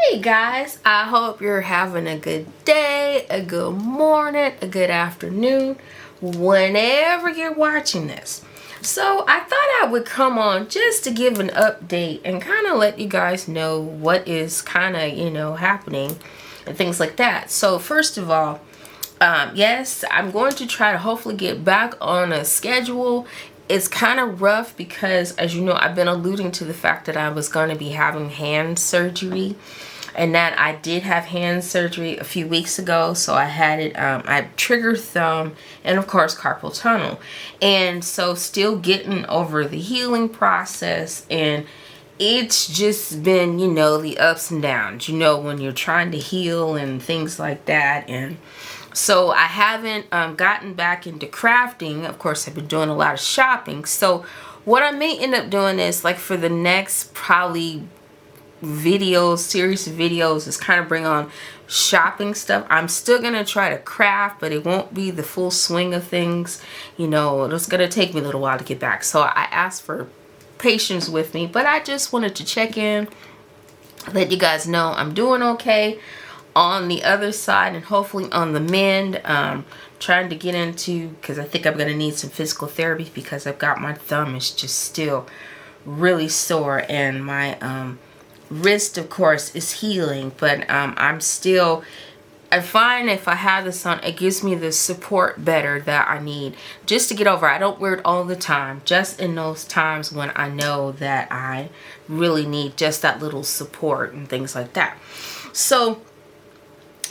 Hey guys, I hope you're having a good day, a good morning, a good afternoon, whenever you're watching this. So I thought I would come on just to give an update and kind of let you guys know what is kind of, happening and things like that. So first of all, yes, I'm going to try to hopefully get back on a schedule. It's kind of rough because, as you know, I've been alluding to the fact that I was going to be having hand surgery, and that I did have hand surgery a few weeks ago. So I had it, I trigger thumb and of course carpal tunnel, and so still getting over the healing process. And it's just been, the ups and downs, when you're trying to heal and things like that. And so I haven't gotten back into crafting. Of course, I've been doing a lot of shopping. So what I may end up doing is, like, for the next probably series of videos, is kind of bring on shopping stuff. I'm still going to try to craft, but it won't be the full swing of things. It's going to take me a little while to get back. So I asked for patience with me, but I just wanted to check in, let you guys know I'm doing okay on the other side and hopefully on the mend. Trying to get into, because I think I'm going to need some physical therapy, because I've got my thumb is just still really sore, and my wrist, of course, is healing, but I find if I have this on, it gives me the support better that I need just to get over. I don't wear it all the time, just in those times when I know that I really need just that little support and things like that. So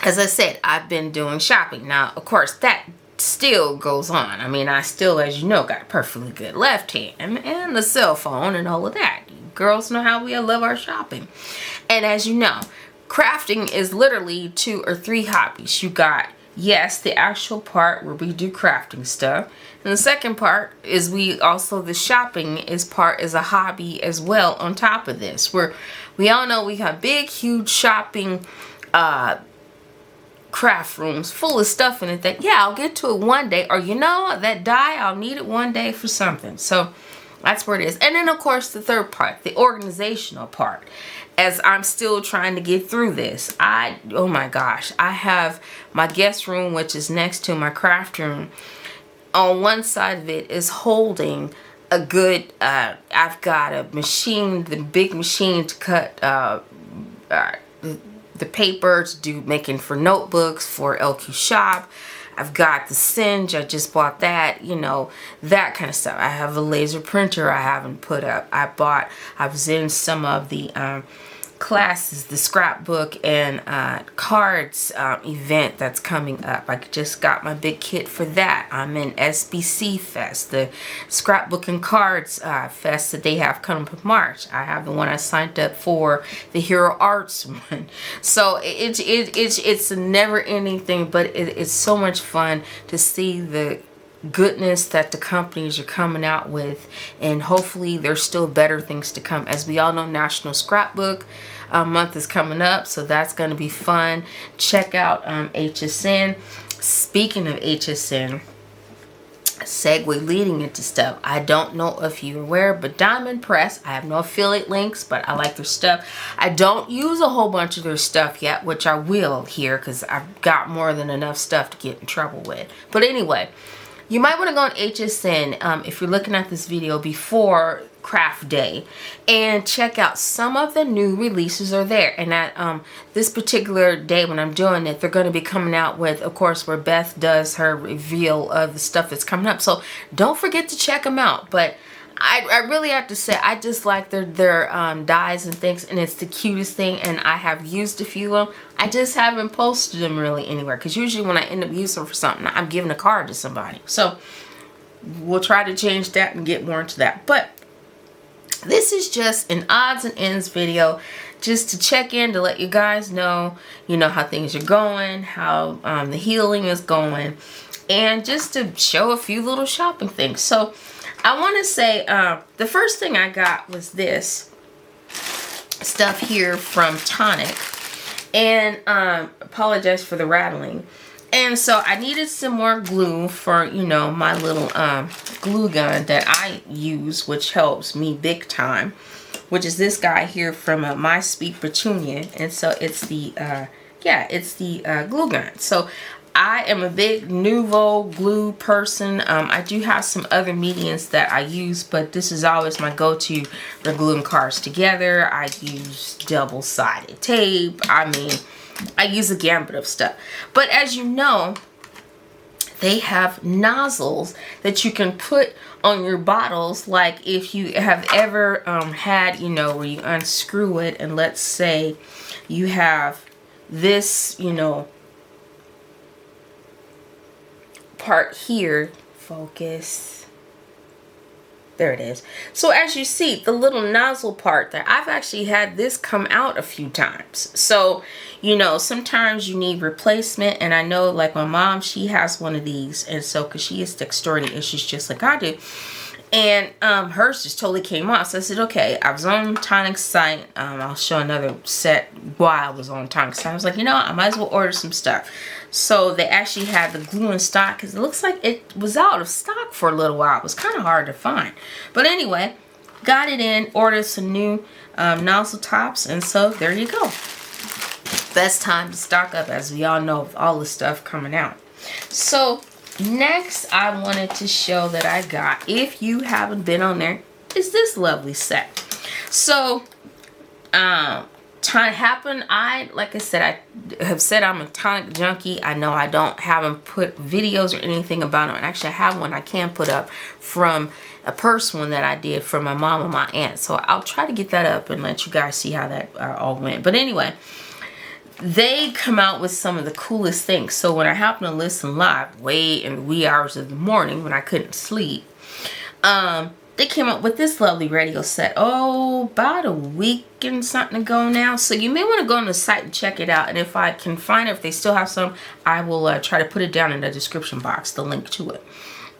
as I said, I've been doing shopping. Now, of course, that still goes on. I mean, I still, as you know, got a perfectly good left hand and the cell phone and all of that. Girls know how we love our shopping. And as you know, crafting is literally 2 or 3 hobbies. You got, yes, the actual part where we do crafting stuff. And the second part is the shopping is a hobby as well on top of this. We all know we have big, huge shopping craft rooms full of stuff in it that, yeah, I'll get to it one day. Or, that die, I'll need it one day for something. So that's where it is. And then, of course, the third part, the organizational part. As I'm still trying to get through this, oh my gosh, I have my guest room, which is next to my craft room. On one side of it is holding a good, I've got a machine, the big machine to cut the paper making for notebooks for LQ Shop. I've got the Singe, I just bought that, that kind of stuff. I have a laser printer I haven't put up. I was in some of the classes, the scrapbook and cards event that's coming up. I just got my big kit for that. I'm in SBC Fest, the scrapbook and cards fest that they have coming up in March. I have the one I signed up for, the Hero Arts one. So it's a never-ending thing, but it's so much fun to see the goodness that the companies are coming out with, and hopefully there's still better things to come. As we all know, National Scrapbook month is coming up, so that's going to be fun. Check out HSN. Speaking of HSN, segue leading into stuff, I don't know if you're aware, but Diamond Press, I have no affiliate links, but I like their stuff. I don't use a whole bunch of their stuff yet, which I will here, because I've got more than enough stuff to get in trouble with. But anyway, you might want to go on HSN if you're looking at this video before Craft Day, and check out some of the new releases are there. And at this particular day when I'm doing it, they're going to be coming out with, of course, where Beth does her reveal of the stuff that's coming up. So don't forget to check them out. But I really have to say, I just like their dyes and things, and it's the cutest thing. And I have used a few of them. I just haven't posted them really anywhere, because usually when I end up using them for something, I'm giving a card to somebody. So we'll try to change that and get more into that. But this is just an odds and ends video, just to check in, to let you guys know, how things are going, how the healing is going, and just to show a few little shopping things. So I want to say the first thing I got was this stuff here from Tonic, and apologize for the rattling. And so I needed some more glue for, my little glue gun that I use, which helps me big time which is this guy here from My Sweet Petunia. And so it's the, it's the glue gun. So I am a big Nouveau glue person. I do have some other mediums that I use, but this is always my go-to for gluing cards together. I use double-sided tape. I mean, I use a gambit of stuff. But as you know, they have nozzles that you can put on your bottles. Like if you have ever had, you know, where you unscrew it, and let's say you have this, you know, part here, focus, there it is. So as you see, the little nozzle part there, I've actually had this come out a few times. So, you know, sometimes you need replacement, and I know like my mom, she has one of these, and so because she has dexterity issues just like I do, and hers just totally came off. So I said, okay, I was on Tonic site. I'll show another set while I was on Tonic site. I was like, you know what, I might as well order some stuff. So they actually had the glue in stock, because it looks like it was out of stock for a little while. It was kind of hard to find. But anyway, got it in, ordered some new nozzle tops, and so there you go. Best time to stock up, as we all know, with all the stuff coming out. So next I wanted to show that I got, if you haven't been on there, is this lovely set. So like I said, I have said I'm a tonic junkie. I know I haven't put videos or anything about it. And actually I have one I can put up from a purse one that I did for my mom and my aunt. So I'll try to get that up and let you guys see how that all went. But anyway, they come out with some of the coolest things. So when I happened to listen live way in the wee hours of the morning when I couldn't sleep, they came up with this lovely radio set, about a week and something ago now. So you may want to go on the site and check it out. And if I can find it, if they still have some, I will try to put it down in the description box, the link to it.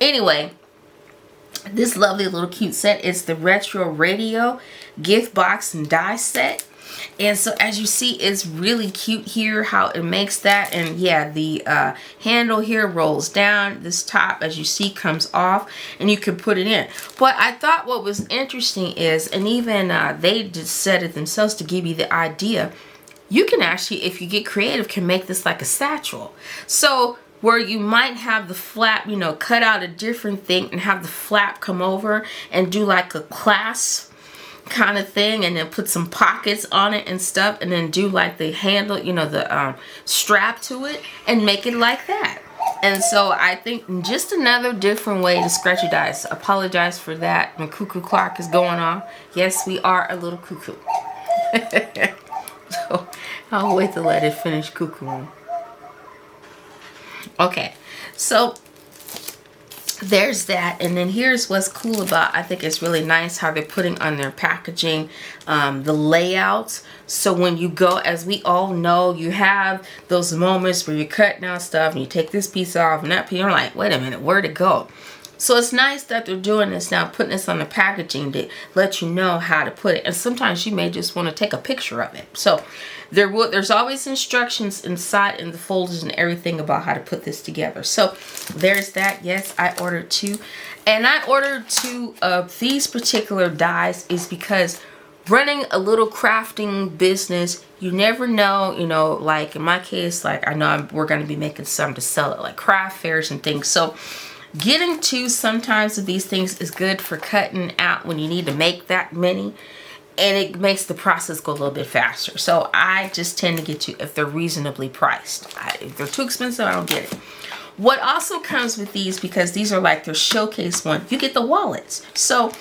Anyway, this lovely little cute set is the Retro Radio Gift Box and Die Set. And so as you see, it's really cute here how it makes that. And yeah, the handle here rolls down. This top, as you see, comes off, and you can put it in. But I thought what was interesting is, and even they just said it themselves to give you the idea, you can actually, if you get creative, can make this like a satchel. So where you might have the flap, you know, cut out a different thing and have the flap come over and do like a clasp kind of thing, and then put some pockets on it and stuff, and then do like the handle, you know, the strap to it, and make it like that. And so I think just another different way to scratch your dice. Apologize for that. My cuckoo clock is going off. Yes, we are a little cuckoo. So I'll wait to let it finish cuckooing. Okay, so there's that. And then here's what's cool about, I think it's really nice how they're putting on their packaging the layouts. So when you go, as we all know, you have those moments where you're cutting out stuff and you take this piece off and that piece, you're like, wait a minute, where'd it go? So it's nice that they're doing this now, putting this on the packaging to let you know how to put it. And sometimes you may just want to take a picture of it. So there's always instructions inside in the folders and everything about how to put this together. So there's that. Yes, I ordered two. And I ordered two of these particular dies is because running a little crafting business, you never know, you know, like in my case, like I know we're going to be making some to sell at like craft fairs and things. So getting two sometimes of these things is good for cutting out when you need to make that many. And it makes the process go a little bit faster. So I just tend to get two if they're reasonably priced. If they're too expensive, I don't get it. What also comes with these, because these are like their showcase one, you get the wallets. So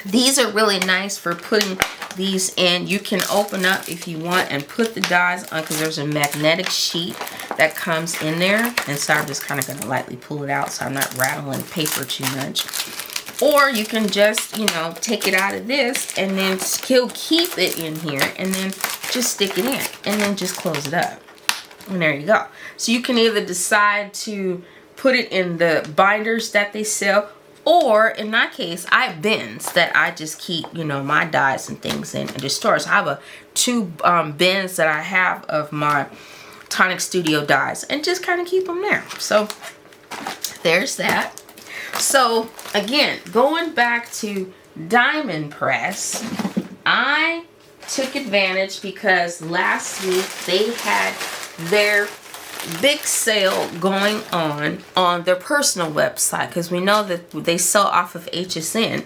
these are really nice for putting these in. You can open up if you want and put the dies on, because there's a magnetic sheet that comes in there. And so I'm just kind of going to lightly pull it out so I'm not rattling paper too much. Or you can just, you know, take it out of this and then still keep it in here and then just stick it in and then just close it up. And there you go. So you can either decide to put it in the binders that they sell, or in my case, I have bins that I just keep, you know, my dies and things in the store. So I have two bins that I have of my Tonic Studio dies and just kind of keep them there. So there's that. So again, going back to diamond press. I took advantage because last week they had their big sale going on their personal website, because we know that they sell off of HSN.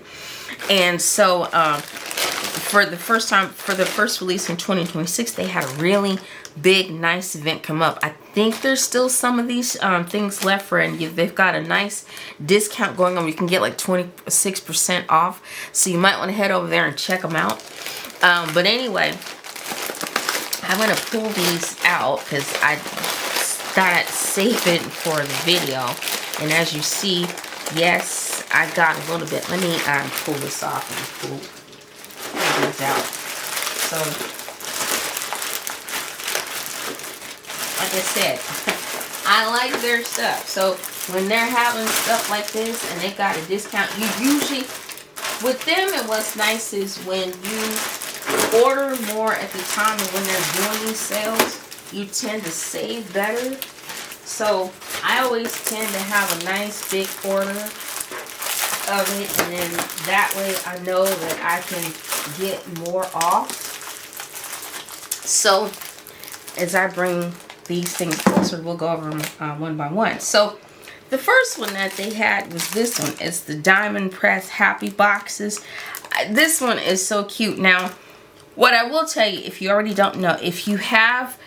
And so for the first release in 2026, they had a really big nice event come up. I think there's still some of these things left for, and they've got a nice discount going on. You can get like 26% off, so you might want to head over there and check them out. But anyway, I'm gonna pull these out because I thought I'd save it for the video. And as you see, yes, I got a little bit. Let me pull this off and pull these out. So, like I said, I like their stuff. So when they're having stuff like this and they got a discount, you usually, with them, and what's nice is when you order more at the time and when they're doing these sales, you tend to save better. So I always tend to have a nice big order of it, and then that way I know that I can get more off. So as I bring these things closer, we'll go over them one by one. So the first one that they had was this one. It's the Diamond Press Happy Boxes. This one is so cute. Now, what I will tell you, if you already don't know, if you have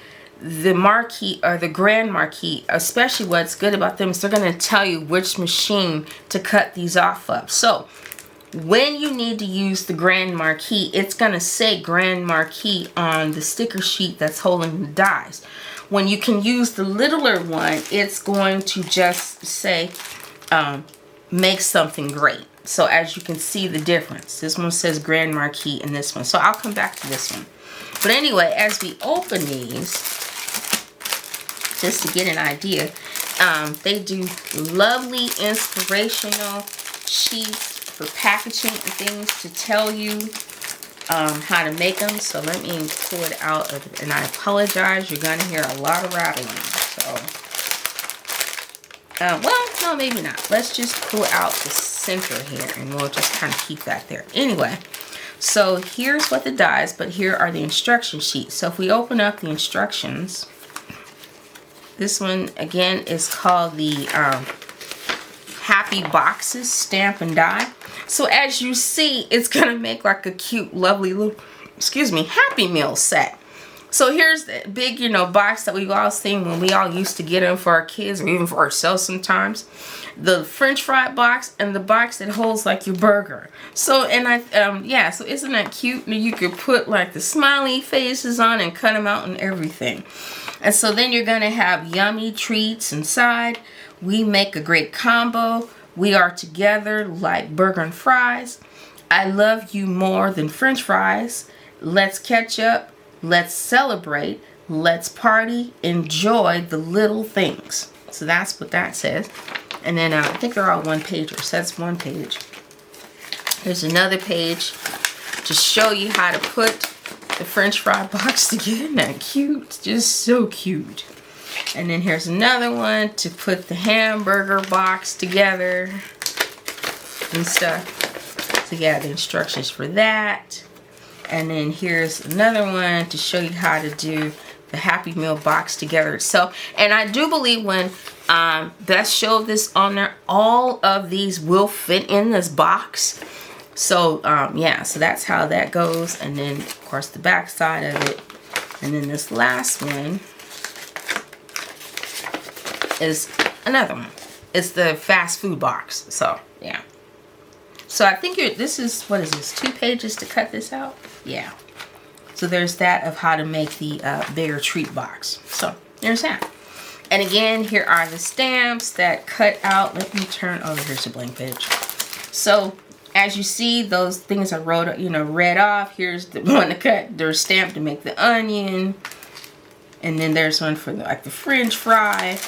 the Marquee or the Grand Marquee, especially what's good about them is they're going to tell you which machine to cut these off of. So when you need to use the Grand Marquee, it's going to say Grand Marquee on the sticker sheet that's holding the dies. When you can use the littler one, it's going to just say make something great. So as you can see the difference, this one says Grand Marquee and this one. So I'll come back to this one. But anyway, as we open these, just to get an idea, they do lovely inspirational sheets for packaging and things to tell you how to make them. So let me pull it out of it. And I apologize, you're going to hear a lot of rattling. So, well, no, maybe not. Let's just pull out the center here and we'll just kind of keep that there. Anyway, so here's what the dies, but here are the instruction sheets. So if we open up the instructions, this one again is called the Happy Boxes Stamp and Die. So as you see, it's gonna make like a cute, lovely little, Happy Meal set. So here's the big, box that we've all seen when we all used to get them for our kids or even for ourselves sometimes. The French fry box and the box that holds like your burger. So, and yeah, so isn't that cute? You could put like the smiley faces on and cut them out and everything. And so then you're gonna have yummy treats inside. We make a great combo. We are together like burger and fries. I love you more than French fries. Let's catch up. Let's celebrate. Let's party. Enjoy the little things. So that's what that says. And then I think they're all one pagers. So that's one page. There's another page to show you how to put the French fry box together. Isn't that cute? Just so cute. And then here's another one to put the hamburger box together and stuff. So yeah, the instructions for that. And then here's another one to show you how to do the Happy Meal box together itself. And I do believe when Beth showed this on there, all of these will fit in this box. So yeah, so that's how that goes. And then of course the back side of it. And then this last one is another one. It's the fast food box. So yeah. So I think this is, what is this, 2 pages to cut this out? Yeah. So there's that of how to make the bigger treat box. So there's that. And again, here are the stamps that cut out. Let me turn, oh, here's a blank page. So as you see, those things are read off. Here's the one to cut. There's stamp to make the onion. And then there's one for the French fry.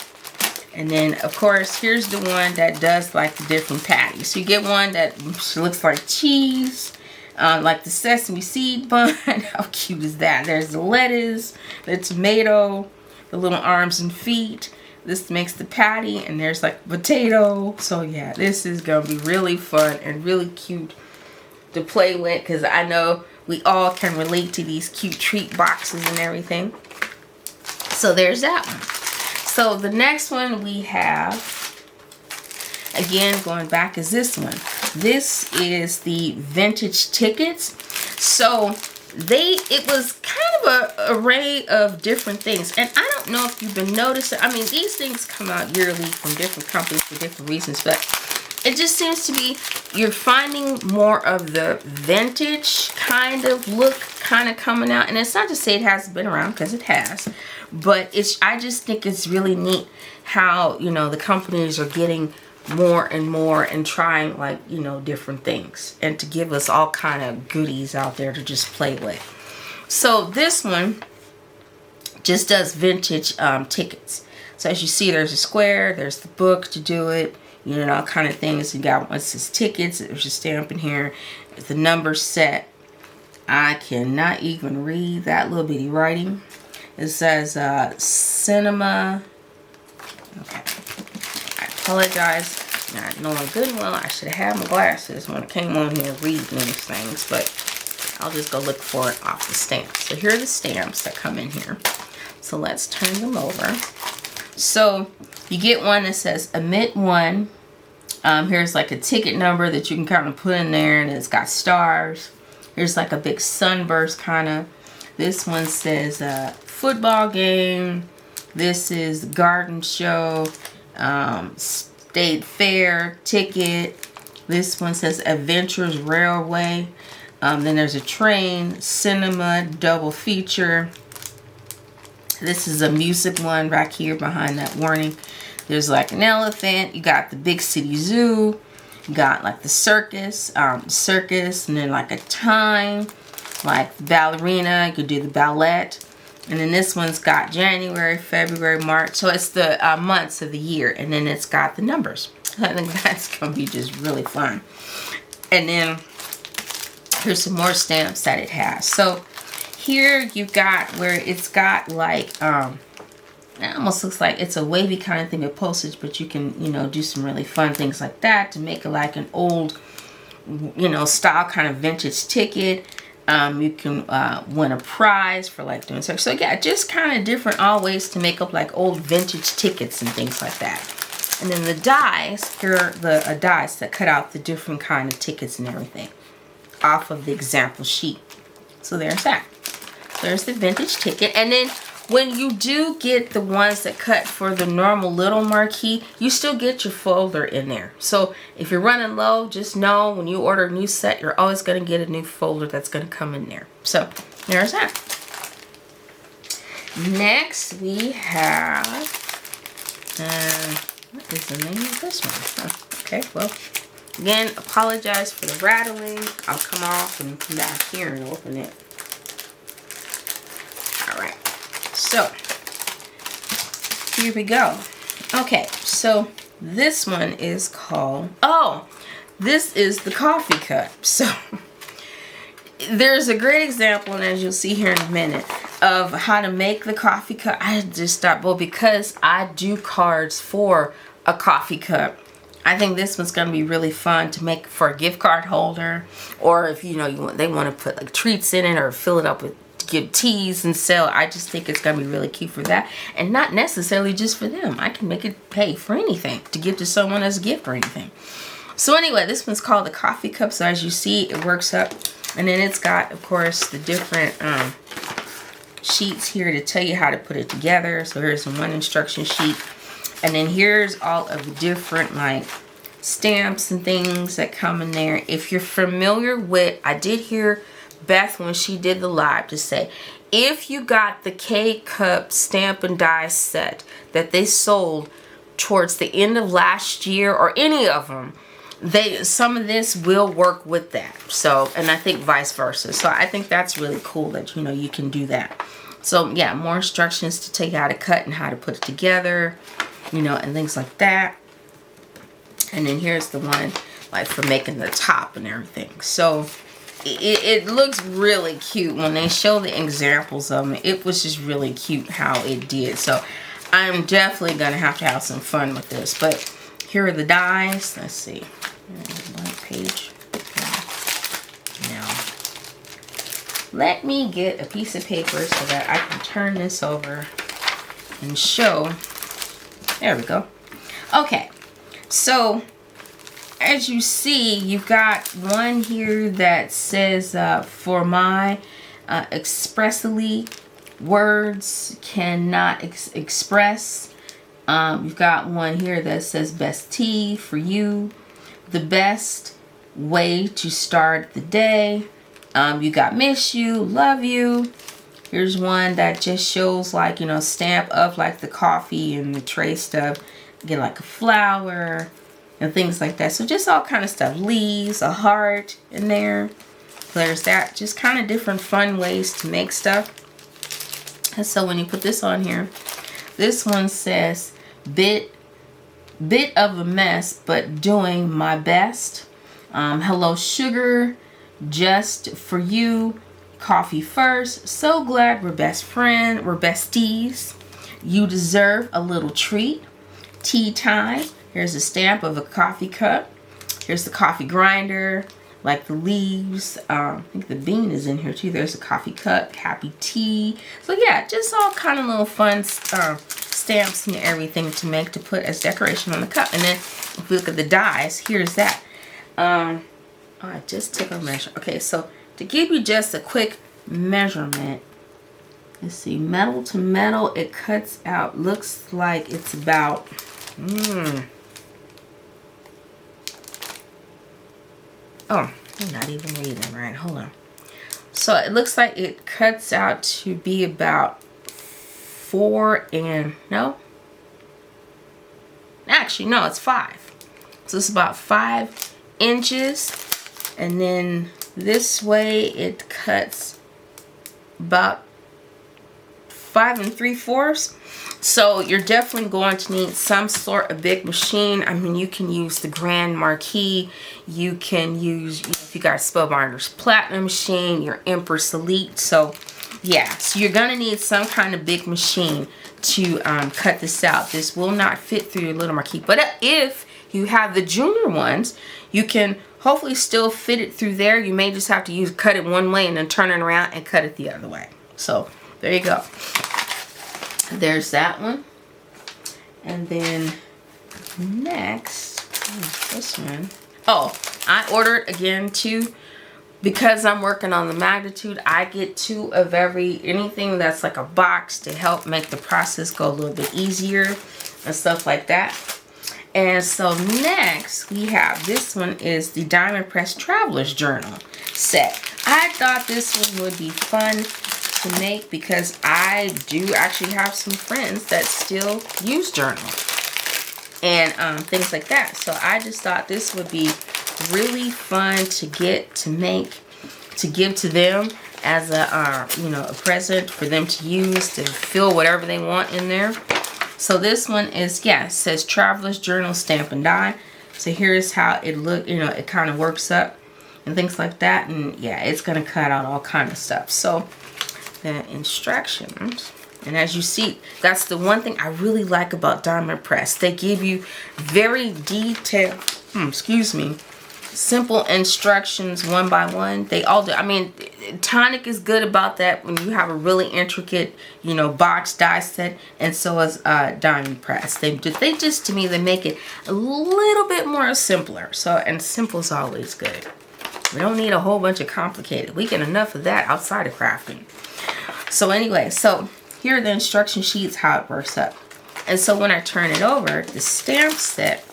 And then, of course, here's the one that does like the different patties. So you get one that looks like cheese, like the sesame seed bun. How cute is that? There's the lettuce, the tomato, the little arms and feet. This makes the patty, and there's like potato. So yeah, this is gonna be really fun and really cute. to play with, because I know we all can relate to these cute treat boxes and everything. So there's that one. So the next one we have, again going back, is this one. This is the vintage tickets. So it was kind of a array of different things, and I don't know if you've been noticing. I mean, these things come out yearly from different companies for different reasons, but it just seems to be you're finding more of the vintage kind of look kind of coming out. And it's not to say it hasn't been around, because it has, but I just think it's really neat how, you know, the companies are getting more and more and trying, like, you know, different things, and to give us all kind of goodies out there to just play with. So this one just does vintage tickets. So as you see, there's a square, there's the book to do it, you know, all kind of things. You got one says tickets, there's a stamp in here, the number set. I cannot even read that little bitty writing. It says cinema. Okay, I apologize. Not knowing good and well, I should have had my glasses when I came on here reading these things, but I'll just go look for it off the stamps. So here are the stamps that come in here. So let's turn them over. So you get one that says omit one. Here's like a ticket number that you can kind of put in there, and it's got stars. Here's like a big sunburst kind of. This one says football game. This is garden show. State fair ticket. This one says Adventures Railway. Then there's a train, cinema, double feature. This is a music one right here behind that warning. There's like an elephant. You got the big city zoo. You got like the circus, and then like a time, like ballerina. You could do the ballet. And then this one's got January, February, March. So it's the months of the year. And then it's got the numbers. I think that's going to be just really fun. And then here's some more stamps that it has. So here you got where it's got like, it almost looks like it's a wavy kind of thing of postage. But you can, you know, do some really fun things like that to make it like an old, you know, style kind of vintage ticket. You can win a prize for like doing so. So yeah, just kind of different all ways to make up like old vintage tickets and things like that. And then the dies, here are the dies that cut out the different kind of tickets and everything off of the example sheet. So there's that. There's the vintage ticket. And then when you do get the ones that cut for the normal little marquee, you still get your folder in there. So if you're running low, just know when you order a new set, you're always going to get a new folder that's going to come in there. So there's that. Next we have, what is the name of this one? Okay, well, again, apologize for the rattling. I'll come off and come back here and open it. All right. So, here we go. Okay, so this one is called, this is the coffee cup. So, there's a great example, and as you'll see here in a minute, of how to make the coffee cup. I just thought, well, because I do cards for a coffee cup, I think this one's going to be really fun to make for a gift card holder, or if, you know, they want to put like treats in it or fill it up with, give teas and sell. I just think it's gonna be really cute for that, and not necessarily just for them. I can make it pay for anything to give to someone as a gift or anything. So anyway, this one's called the coffee cup. So as you see, it works up, and then it's got, of course, the different sheets here to tell you how to put it together. So here's one instruction sheet, and then here's all of the different like stamps and things that come in there. If you're familiar with, I did hear Beth, when she did the live, to say, if you got the K-Cup stamp and die set that they sold towards the end of last year, or any of them, some of this will work with that. So, and I think vice versa. So I think that's really cool that, you know, you can do that. So yeah, more instructions to tell you how to cut and how to put it together, you know, and things like that. And then here's the one like for making the top and everything. So it looks really cute when they show the examples of them. It was just really cute how it did. So I'm definitely going to have some fun with this. But here are the dies. Let's see. One page. let me get a piece of paper so that I can turn this over and show. There we go. Okay, so as you see, you've got one here that says for my expressly words cannot express. You've got one here that says best tea for you, the best way to start the day. You got miss you, love you. Here's one that just shows like, you know, stamp of like the coffee and the tray stuff. Get like a flower and things like that. So just all kind of stuff. Leaves, a heart in there. There's that. Just kind of different fun ways to make stuff. And so when you put this on here, this one says bit of a mess, but doing my best. Hello sugar, just for you. Coffee first. So glad we're best friends. We're besties. You deserve a little treat. Tea time. Here's a stamp of a coffee cup. Here's the coffee grinder, like the leaves. I think the bean is in here too. There's a coffee cup. Happy tea. So yeah, just all kind of little fun stamps and everything to make to put as decoration on the cup. And then if we look at the dies, here's that. Oh, I just took a measure. Okay, so to give you just a quick measurement, let's see, metal to metal, it cuts out, looks like it's about, oh, I'm not even reading right, hold on. So it looks like it cuts out to be about 4 and, no, actually, no, it's 5. So it's about 5 inches, and then this way it cuts about 5 3/4. So you're definitely going to need some sort of big machine. I mean, you can use the Grand Marquis. You can use, if you got Spellbinder's Platinum machine, your Empress Elite. So yeah, so you're going to need some kind of big machine to cut this out. This will not fit through your little Marquis. But if you have the junior ones, you can hopefully still fit it through there. You may just have to cut it one way and then turn it around and cut it the other way. So there you go. There's that one. And then next, this one. Oh, I ordered again too, because I'm working on the magnitude. I get 2 of anything that's like a box to help make the process go a little bit easier and stuff like that. And so next we have, this one is the Diamond Press Traveler's Journal set. I thought this one would be fun to make because I do actually have some friends that still use journals and things like that. So I just thought this would be really fun to get to make, to give to them as a you know, a present for them to use to fill whatever they want in there. So this one is, yeah, it says Traveler's Journal Stamp and Die. So here's how it look, you know, it kind of works up and things like that. And yeah, it's going to cut out all kind of stuff. So the instructions, and as you see, that's the one thing I really like about Diamond Press. They give you very detailed, simple instructions one by one. They all do. I mean, Tonic is good about that when you have a really intricate, you know, box die set, and so is Diamond Press. They just, to me, they make it a little bit more simpler. So, and simple is always good. We don't need a whole bunch of complicated. We get enough of that outside of crafting. So anyway, so here are the instruction sheets, how it works up. And so when I turn it over, the stamp set,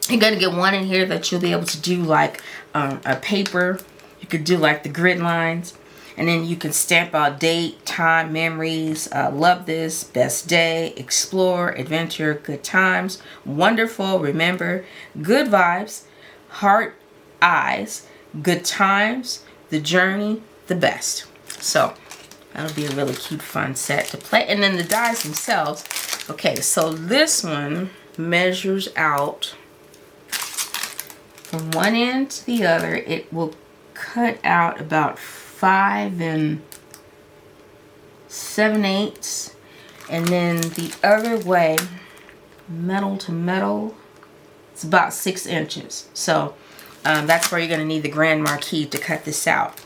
you're going to get one in here that you'll be able to do like a paper. You could do like the grid lines. And then you can stamp out date, time, memories, love this, best day, explore, adventure, good times, wonderful, remember, good vibes, heart, eyes, good times, the journey, the best. So that'll be a really cute, fun set to play. And then the dies themselves. Okay, so this one measures out from one end to the other. It will cut out about 5 7/8, and then the other way, metal to metal, it's about 6 inches. So that's where you're going to need the Grand Marquis to cut this out.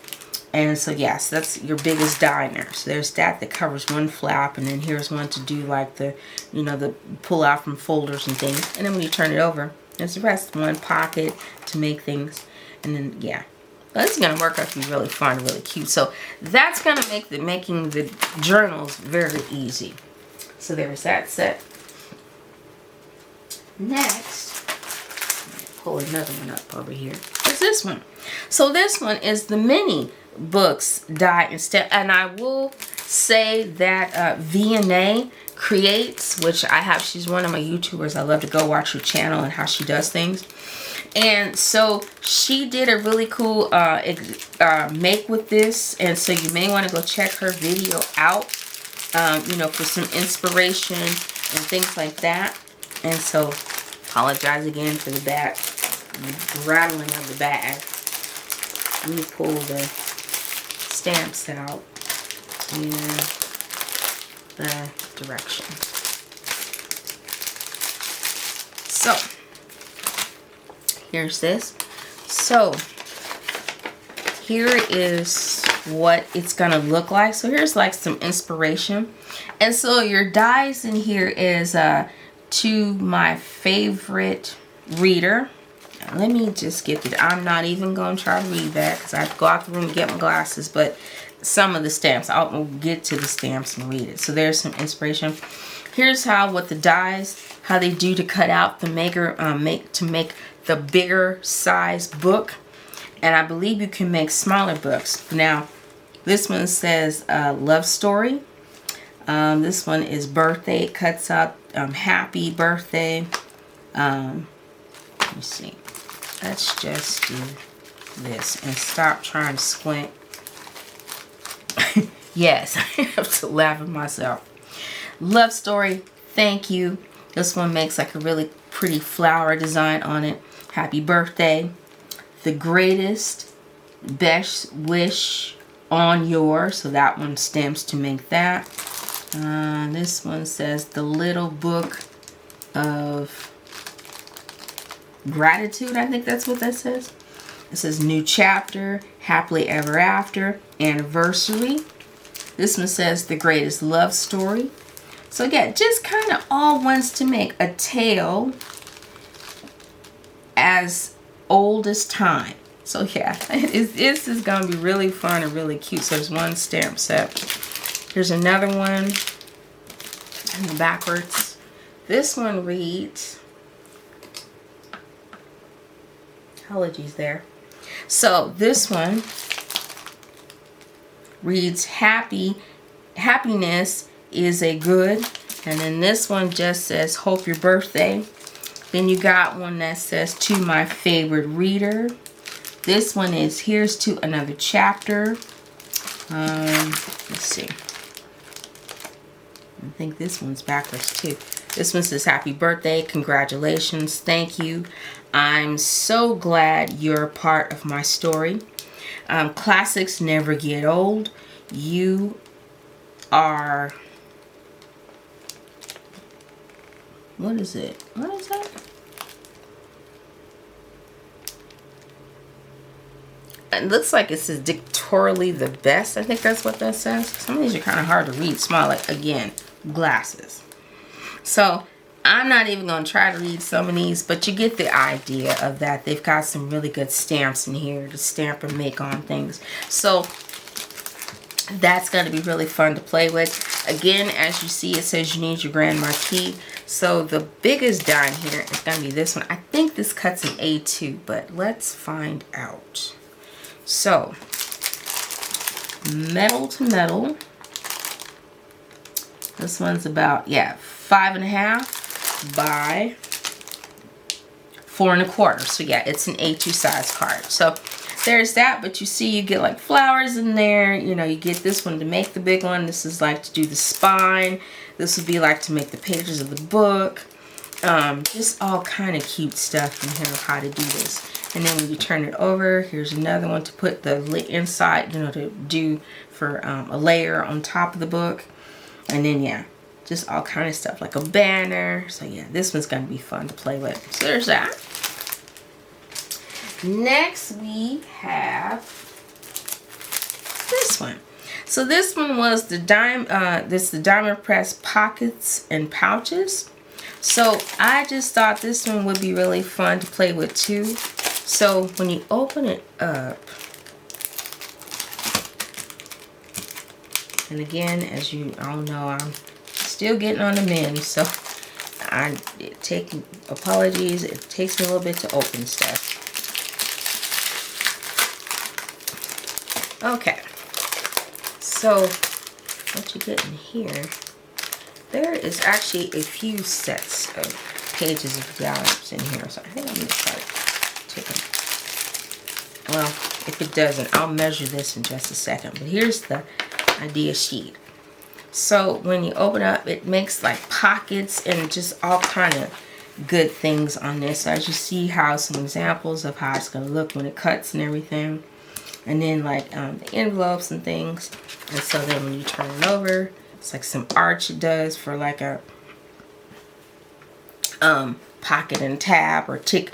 And so yes, that's your biggest die in there. So there's that covers one flap, and then here's one to do like the, you know, the pull out from folders and things. And then when you turn it over, there's the rest. One pocket to make things, and then yeah, this is gonna work out to be really fun, really cute. So that's gonna make making the journals very easy. So there's that set. Next, pull another one up over here. Is this one? So this one is the mini books die instead, and I will say that V&A creates, which I have, she's one of my YouTubers. I love to go watch her channel and how she does things. And so she did a really cool make with this, and so you may want to go check her video out, you know, for some inspiration and things like that. And so apologize again for the rattling of the bag. Let me pull the stamps out and the direction. So here's this. So here is what it's gonna look like. So here's like some inspiration, and so your dies in here is to my favorite reader. Let me just get it. I'm not even going to try to read that because I have to go out the room and get my glasses. But some of the stamps, I'll get to the stamps and read it. So there's some inspiration. Here's what the dies, how they do to cut out the to make the bigger size book. And I believe you can make smaller books. Now, this one says love story. This one is birthday. It cuts out happy birthday. Let me see. Let's just do this and stop trying to squint. Yes, I have to laugh at myself. Love story, thank you. This one makes like a really pretty flower design on it. Happy birthday. The greatest, best wish on your, so that one stamps to make that. This one says the little book of gratitude. I think that's what that says. It says new chapter, happily ever after, anniversary. This one says the greatest love story. So yeah, just kind of all wants to make a tale as old as time. So yeah, this is gonna be really fun and really cute. So there's one stamp set. Here's another one. And backwards. This one reads, apologies there. So this one reads happiness is a good, and then this one just says hope your birthday. Then you got one that says to my favorite reader. This one is here's to another chapter. Let's see. I think this one's backwards too. This one says happy birthday, congratulations, thank you. I'm so glad you're a part of my story. Classics never get old. You are, what is it? What is that? It looks like it says dictatorially the best. I think that's what that says. Some of these are kind of hard to read. Small, like, again, glasses. So I'm not even going to try to read some of these, but you get the idea of that. They've got some really good stamps in here to stamp and make on things. So that's going to be really fun to play with. Again, as you see, it says you need your Grand Marquis. So the biggest die here is going to be this one. I think this cuts an A2, but let's find out. So, metal to metal. This one's about, yeah, 5.5 by 4 1/4. So yeah, it's an A2 size card. So there's that, but you see you get like flowers in there. You know, you get this one to make the big one. This is like to do the spine. This would be like to make the pages of the book. Just all kind of cute stuff in here of how to do this. And then when you turn it over, here's another one to put the inside, you know, to do for a layer on top of the book. And then, yeah, just all kind of stuff like a banner. So, yeah, this one's going to be fun to play with. So, there's that. Next, we have this one. So this one was the diamond press pockets and pouches. So I just thought this one would be really fun to play with too. So when you open it up, and again, as you all know, I'm still getting on the mend, so apologies, it takes me a little bit to open stuff. Okay, so what you get in here, there is actually a few sets of pages of diagrams in here, so I think I'm going to start taking, well, if it doesn't, I'll measure this in just a second, but here's the idea sheet. So when you open up, it makes like pockets and just all kind of good things on this. So as you see how some examples of how it's going to look when it cuts and everything. And then like the envelopes and things. And so then when you turn it over, it's like some arch it does for like a pocket and tab or tag,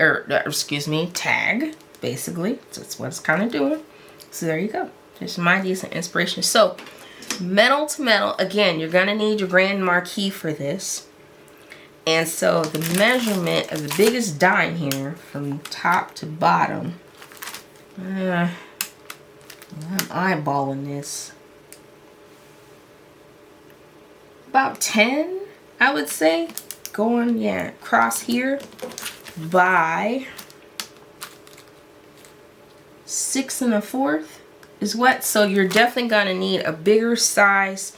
basically. So that's what it's kind of doing. So there you go. There's some ideas and inspiration. So metal to metal, again, you're going to need your grand marquee for this. And so the measurement of the biggest die here from top to bottom, I'm eyeballing this, about 10, I would say, going, yeah, across here by 6 1/4 is what. So you're definitely going to need a bigger size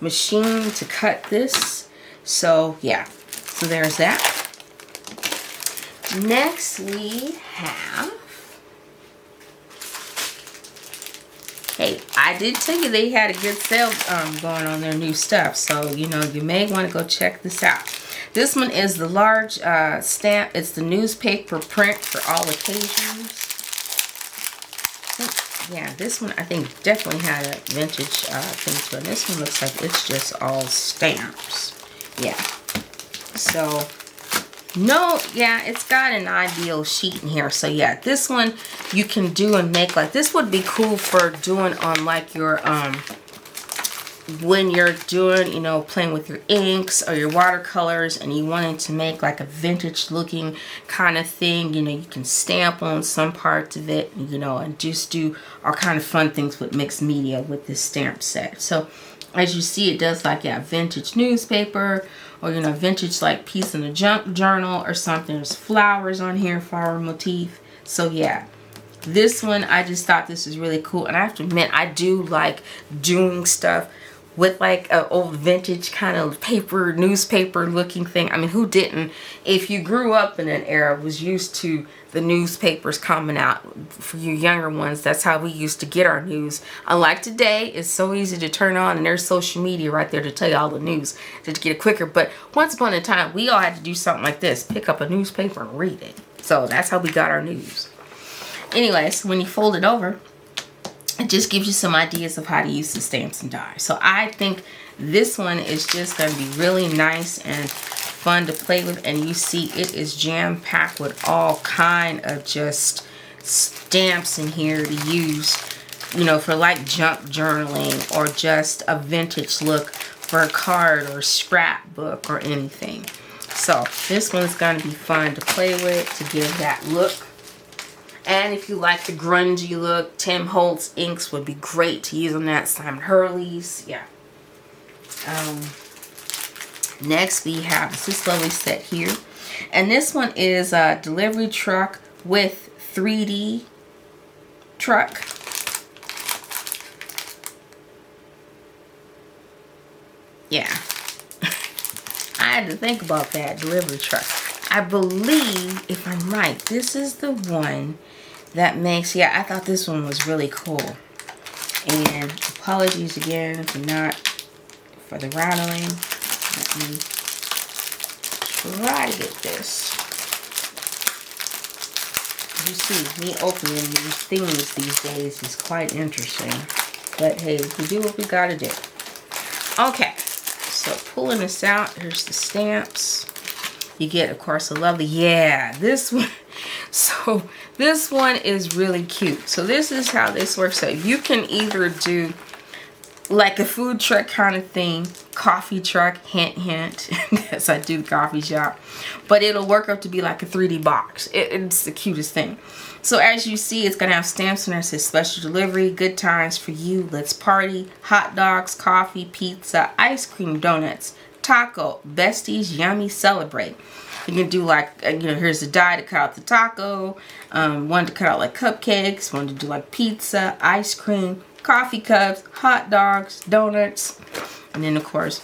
machine to cut this. So yeah, so there's that. Next we have, hey, I did tell you they had a good sale going on their new stuff, so you know, you may want to go check this out. This one is the large stamp. It's the newspaper print for all occasions. Yeah, this one I think definitely had a vintage thing to it. This one looks like it's just all stamps. Yeah. So, no, yeah, it's got an ideal sheet in here. So yeah, this one you can do and make, like, this would be cool for doing on like your when you're doing, you know, playing with your inks or your watercolors and you wanted to make like a vintage looking kind of thing, you know, you can stamp on some parts of it, you know, and just do all kind of fun things with mixed media with this stamp set. So as you see, it does like, yeah, vintage newspaper, or, you know, vintage like piece in a junk journal or something. There's flowers on here, flower motif. So yeah, this one, I just thought this was really cool. And I have to admit, I do like doing stuff with like an old vintage kind of paper, newspaper looking thing. I mean, who didn't? If you grew up in an era, was used to the newspapers coming out. For you younger ones, that's how we used to get our news. Unlike today, it's so easy to turn on and there's social media right there to tell you all the news to get it quicker. But once upon a time, we all had to do something like this. Pick up a newspaper and read it. So that's how we got our news. Anyways, when you fold it over, it just gives you some ideas of how to use the stamps and die. So I think this one is just going to be really nice and fun to play with. And you see it is jam-packed with all kind of just stamps in here to use, you know, for like junk journaling or just a vintage look for a card or scrapbook or anything. So this one's going to be fun to play with, to give that look. And if you like the grungy look, Tim Holtz inks would be great to use on that. Simon Hurley's, yeah. Next we have this lovely set here. And this one is a delivery truck with 3D truck. Yeah. I had to think about that delivery truck. I believe, if I'm right, this is the one that makes, yeah, I thought this one was really cool. And apologies again for the rattling. Let me try to get this. You see, me opening these things these days is quite interesting. But hey, we do what we gotta do. Okay, so pulling this out, here's the stamps. You get, of course, a lovely, yeah, this one. So this one is really cute. So this is how this works out. You can either do like a food truck kind of thing, coffee truck, hint hint. Yes, I do coffee shop, but it'll work up to be like a 3D box. It's the cutest thing. So as you see, it's gonna have stamps in there that says special delivery, good times for you, let's party, hot dogs, coffee, pizza, ice cream, donuts, taco, besties, yummy, celebrate. You can do like, here's the die to cut out the taco, one to cut out like cupcakes, one to do like pizza, ice cream, coffee cups, hot dogs, donuts, and then of course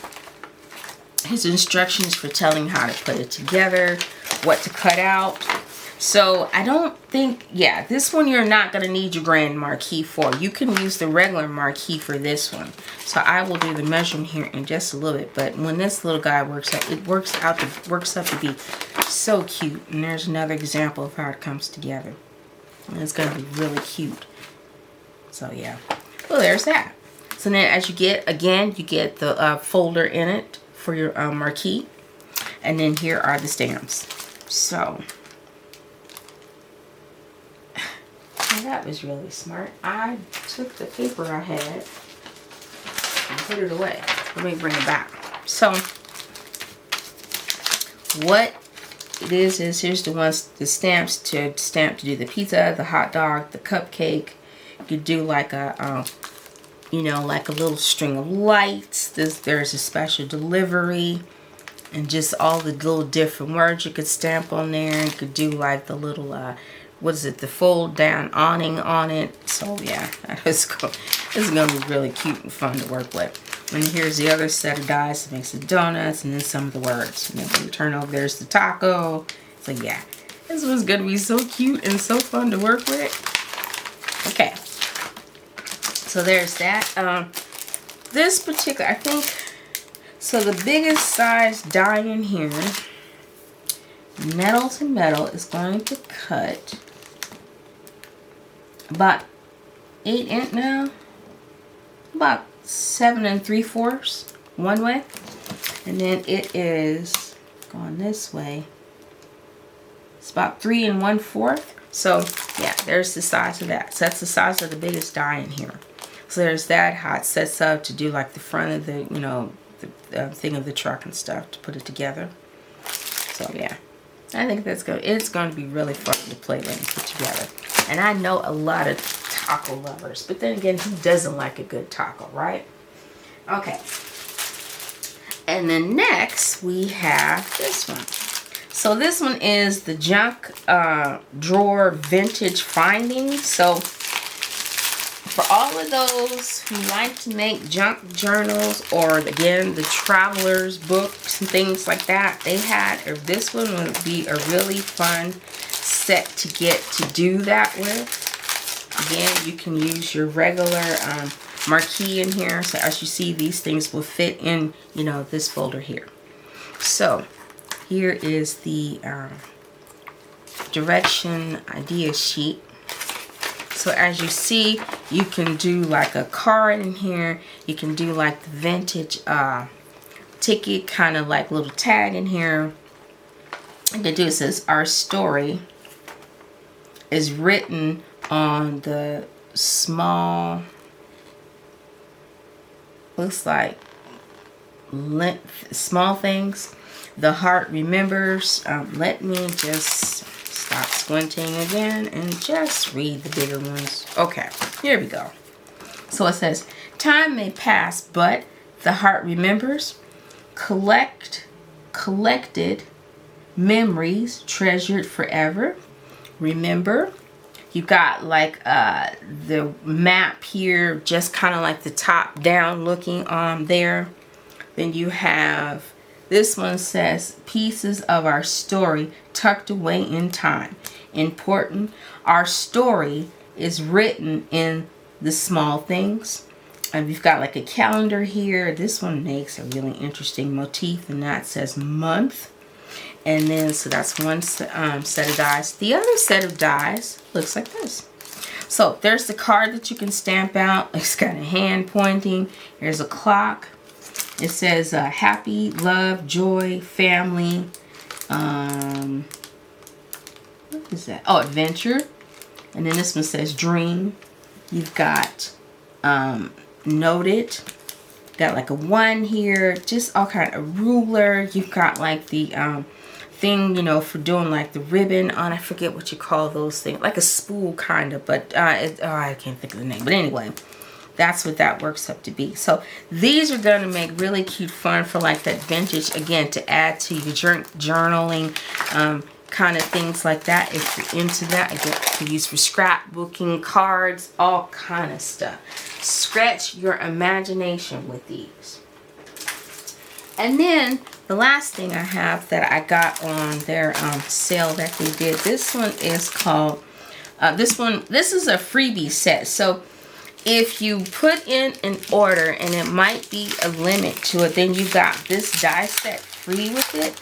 his instructions for telling how to put it together, what to cut out. So I don't think, yeah, this one you're not going to need your grand marquee for. You can use the regular marquee for this one. So I will do the measurement here in just a little bit, but when this little guy works out, it works up to be so cute. And there's another example of how it comes together. And it's going to be really cute. So yeah. Well, there's that. So then as you get, again, you get the folder in it for your marquee. And then here are the stamps. So that was really smart. I took the paper I had and put it away. Let me bring it back. So what it is here's the stamps to do the pizza, the hot dog, the cupcake. You could do like a like a little string of lights. There's a special delivery, and just all the little different words you could stamp on there. You could do like the little what is it, the fold down awning on it. So yeah, this is gonna be really cute and fun to work with. And here's the other set of dies that makes the donuts, and then some of the words. And then when you turn over, there's the taco. So yeah, this one's gonna be so cute and so fun to work with. Okay, so there's that. This particular, I think, so the biggest size die in here, metal to metal, is going to cut about 8 inch now, about 7 3/4 one way, and then it is going this way. It's about 3 1/4. So yeah, there's the size of that. So that's the size of the biggest die in here. So there's that, how it sets up to do like the front of the, the thing of the truck and stuff to put it together. So yeah, I think it's going to be really fun to play with and put together. And I know a lot of taco lovers, but then again, who doesn't like a good taco, right? Okay. And then next we have this one. So this one is the junk drawer vintage findings. So for all of those who like to make junk journals, or again the travelers books and things like that, this one would be a really fun set to get to do that with. Again, you can use your regular marquee in here. So as you see, these things will fit in, this folder here. So here is the direction idea sheet. So as you see, you can do like a card in here. You can do like the vintage ticket, kind of like little tag in here. You can do, it says our story is written on the small, looks like small things. The heart remembers. Let me just stop squinting again and just read the bigger ones. Okay, here we go. So it says, time may pass, but the heart remembers. Collected memories treasured forever. Remember. You got like the map here, just kind of like the top down looking on there. Then you have, this one says, pieces of our story tucked away in time. Important, our story is written in the small things. And we've got like a calendar here. This one makes a really interesting motif, and that says month. And then, so that's one set of dies. The other set of dies looks like this. So there's the card that you can stamp out. It's got a hand pointing. There's a clock. It says happy, love, joy, family. What is that? Oh, adventure. And then this one says dream. You've got noted. Got like a 1 here. Just all kind of ruler. You've got like the thing, you know, for doing like the ribbon on. I forget what you call those things. Like a spool kind of. But I can't think of the name. But anyway, that's what that works up to be. So these are going to make really cute fun for like that vintage, again, to add to your journaling kind of things like that. If you're into that, again, you can use for scrapbooking, cards, all kind of stuff. Stretch your imagination with these. And then the last thing I have that I got on their sale that they did, this one is called, this is a freebie set. So if you put in an order and it might be a limit to it, then you got this die set free with it.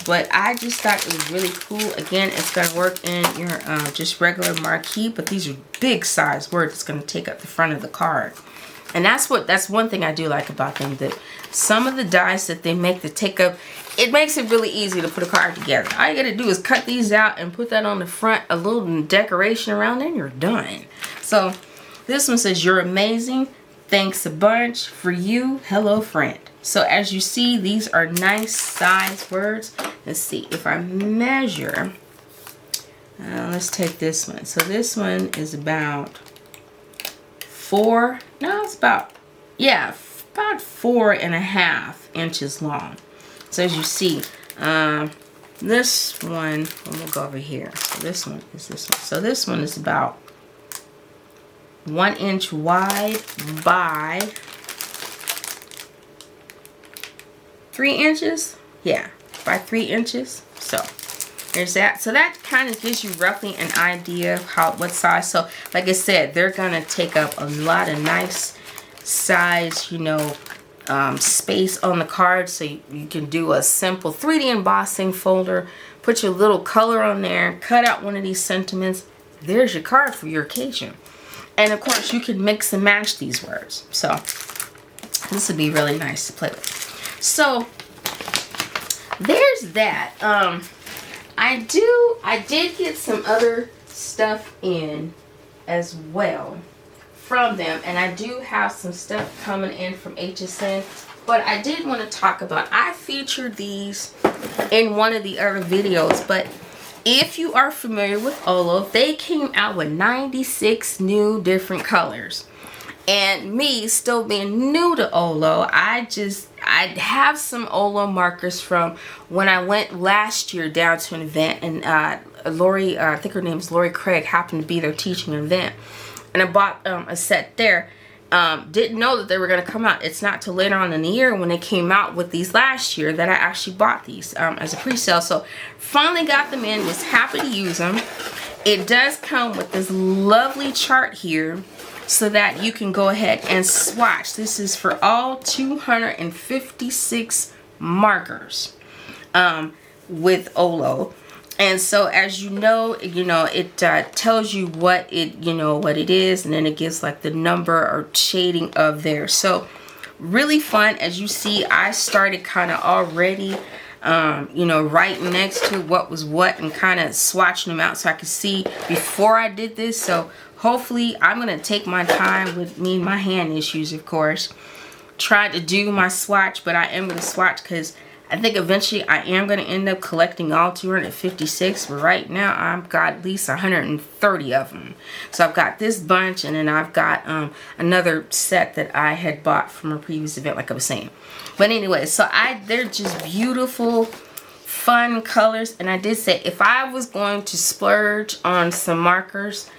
But I just thought it was really cool. Again, it's going to work in your just regular marquee, but these are big size words. It's going to take up the front of the card. And that's one thing I do like about them, that some of the dies that they make to take up, it makes it really easy to put a card together. All you got to do is cut these out and put that on the front, a little decoration around, and you're done. So this one says, you're amazing. Thanks a bunch. For you, hello friend. So as you see, these are nice size words. Let's see if I measure. Let's take this one. So this one is about 4.5 inches long. So as you see, this one, we'll go over here. So this one is this one. So this one is about 1 inch wide by 3 inches. Yeah, by 3 inches. So there's that. So that kind of gives you roughly an idea of what size. So like I said, they're gonna take up a lot of nice size, you know, space on the card. So you can do a simple 3D embossing folder, put your little color on there, cut out one of these sentiments. There's your card for your occasion. And of course you can mix and match these words. So this would be really nice to play with. So there's that. I did get some other stuff in as well from them, and I do have some stuff coming in from HSN, but I did want to talk about, I featured these in one of the other videos, but if you are familiar with Olo, they came out with 96 new different colors. And me still being new to Olo, I have some Olo markers from when I went last year down to an event, and Lori, I think her name is Lori Craig, happened to be there teaching an event, and I bought a set there. Didn't know that they were going to come out. It's not till later on in the year when they came out with these last year that I actually bought these as a pre-sale. So finally got them in, was happy to use them. It does come with this lovely chart here, so that you can go ahead and swatch. This is for all 256 markers with Olo. And so as you know, it tells you what it is, and then it gives like the number or shading of there. So really fun. As you see, I started kind of already right next to what was what, and kind of swatching them out so I could see before I did this. So hopefully I'm going to take my time with my hand issues, of course. Try to do my swatch, but I am going to swatch because I think eventually I am going to end up collecting all 256. But right now I've got at least 130 of them. So I've got this bunch, and then I've got another set that I had bought from a previous event, like I was saying. But anyway, so they're just beautiful, fun colors. And I did say if I was going to splurge on some markers,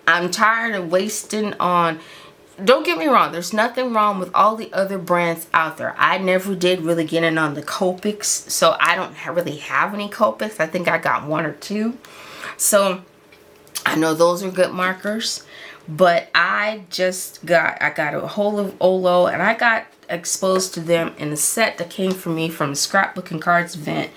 I'm tired of wasting on, don't get me wrong, there's nothing wrong with all the other brands out there. I never did really get in on the Copics, so I don't really have any Copics. I think I got 1 or 2. So I know those are good markers, but I got a hold of Olo, and I got exposed to them in a set that came from me from a scrapbooking cards event.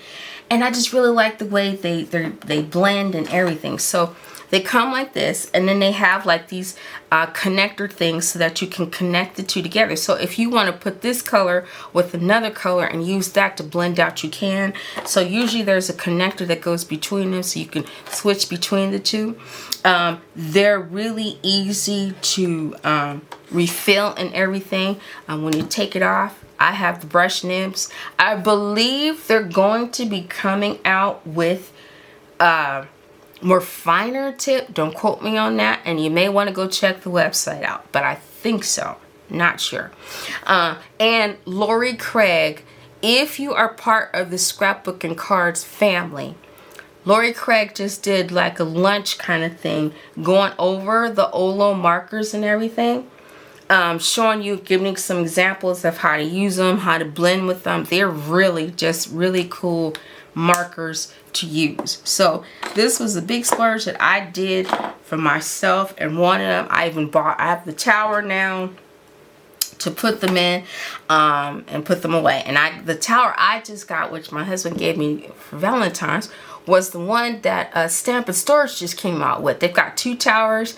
And I just really like the way they blend and everything. So they come like this, and then they have like these connector things so that you can connect the two together. So if you want to put this color with another color and use that to blend out, you can. So usually there's a connector that goes between them so you can switch between the two. They're really easy to refill and everything. When you take it off, I have the brush nibs. I believe they're going to be coming out with more finer tip. Don't quote me on that, and you may want to go check the website out, but I think so, not sure. And Lori Craig, if you are part of the Scrapbook and Cards family, Lori Craig just did like a lunch kind of thing, going over the Olo markers and everything, showing you, giving some examples of how to use them, how to blend with them. They're really just really cool markers to use. So this was a big splurge that I did for myself and wanted them. I have the tower now to put them in and put them away. And the tower I just got, which my husband gave me for Valentine's, was the one that Stamp and Storage just came out with. They've got 2 towers.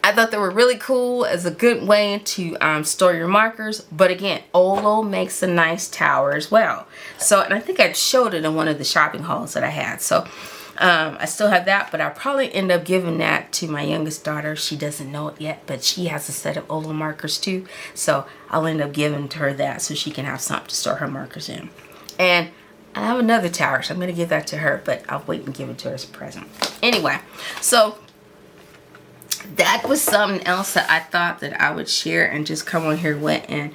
I thought they were really cool as a good way to store your markers. But again, Olo makes a nice tower as well. So, and I think I showed it in one of the shopping hauls that I had. So I still have that, but I'll probably end up giving that to my youngest daughter. She doesn't know it yet, but she has a set of Olo markers too. So I'll end up giving to her that so she can have something to store her markers in. And I have another tower, so I'm going to give that to her, but I'll wait and give it to her as a present. Anyway, so that was something else that I thought that I would share and just come on here with and